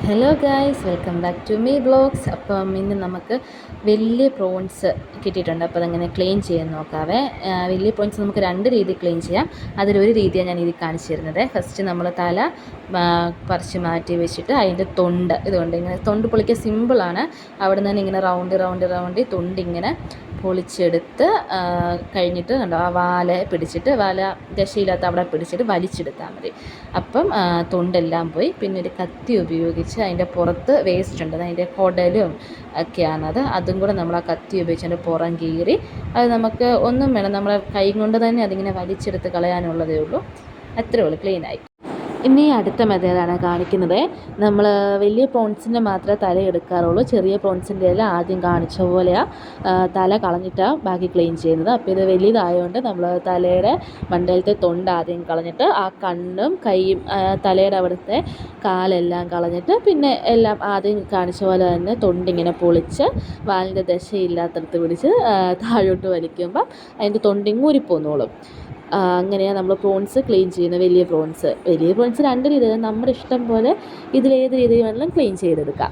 Hello guys, welcome back to me blogs. അപ്പം ഇന്ന് നമുക്ക് വലിയ പ്രോൺസ് കിട്ടിയിട്ടുണ്ട്. അപ്പോൾ അതങ്ങനെ ക്ലീൻ ചെയ്യാൻ നോക്കാവേ. വലിയ പ്രോൺസ് നമുക്ക് രണ്ട് രീതിയിൽ ക്ലീൻ ചെയ്യാം. അതിലൊരു രീതിയാണ് ഞാൻ ഇതിൽ കാണിച്ചു തരുന്നത്. ഫസ്റ്റ് നമ്മൾ തല പറിച്ച് മാറ്റി വെച്ചിട്ട് അതിൻ്റെ ഇതുകൊണ്ട് ഇങ്ങനെ തൊണ്ട് പൊളിക്കാൻ സിമ്പിളാണ്. അവിടെ നിന്ന് തന്നെ ഇങ്ങനെ റൗണ്ട് തൊണ്ടിങ്ങനെ പൊളിച്ചെടുത്ത് കഴിഞ്ഞിട്ട് കണ്ടോ, ആ വാല പിടിച്ചിട്ട് ദശയില്ലാത്ത അവിടെ പിടിച്ചിട്ട് വലിച്ചെടുത്താൽ മതി. അപ്പം തൊണ്ടെല്ലാം പോയി. പിന്നെ ഒരു കത്തി ഉപയോഗിച്ച് അതിൻ്റെ പുറത്ത് വേസ്റ്റ് ഉണ്ട്, അതിൻ്റെ കുടലും ഒക്കെയാണത്. അതും കൂടെ നമ്മൾ ആ കത്തി ഉപയോഗിച്ച് അതിൻ്റെ പുറം കീറി അത് നമുക്ക് ഒന്നും വേണം, നമ്മളെ കൈ കൊണ്ട് തന്നെ അതിങ്ങനെ വലിച്ചെടുത്ത് കളയാനുള്ളതേ ഉള്ളൂ. അത്രേ ഉള്ളൂ, ക്ലീനായി. ഇനി അടുത്ത മെത്തേഡാണ് കാണിക്കുന്നത്. നമ്മൾ വലിയ പ്രോൺസിൻ്റെ മാത്രമേ തല എടുക്കാറുള്ളൂ. ചെറിയ പ്രോൺസിൻ്റെ എല്ലാം ആദ്യം കാണിച്ച പോലെയാണ് തല കളഞ്ഞിട്ടാണ് ബാക്കി ക്ലീൻ ചെയ്യുന്നത്. അപ്പോൾ ഇത് വലിയതായതുകൊണ്ട് നമ്മൾ തലയുടെ മണ്ടയിലത്തെ തൊണ്ട് ആദ്യം കളഞ്ഞിട്ട് ആ കണ്ണും കൈയും തലയുടെ അവിടുത്തെ കാലെല്ലാം കളഞ്ഞിട്ട് പിന്നെ എല്ലാം ആദ്യം കാണിച്ച പോലെ തന്നെ തൊണ്ടിങ്ങനെ പൊളിച്ച് വാലിൻ്റെ ദശയില്ലാത്തടത്ത് പിടിച്ച് താഴോട്ട് വലിക്കുമ്പം അതിൻ്റെ തൊണ്ടിങ് ഊരിപ്പോന്നോളും. അങ്ങനെയാണ് നമ്മൾ പ്രോൺസ് ക്ലീൻ ചെയ്യുന്നത്. വലിയ പ്രോൺസ് രണ്ട് രീതിയിൽ, നമ്മുടെ ഇഷ്ടം പോലെ ഇതിലേത് രീതിയിൽ വേണമെങ്കിലും ക്ലീൻ ചെയ്തെടുക്കാം.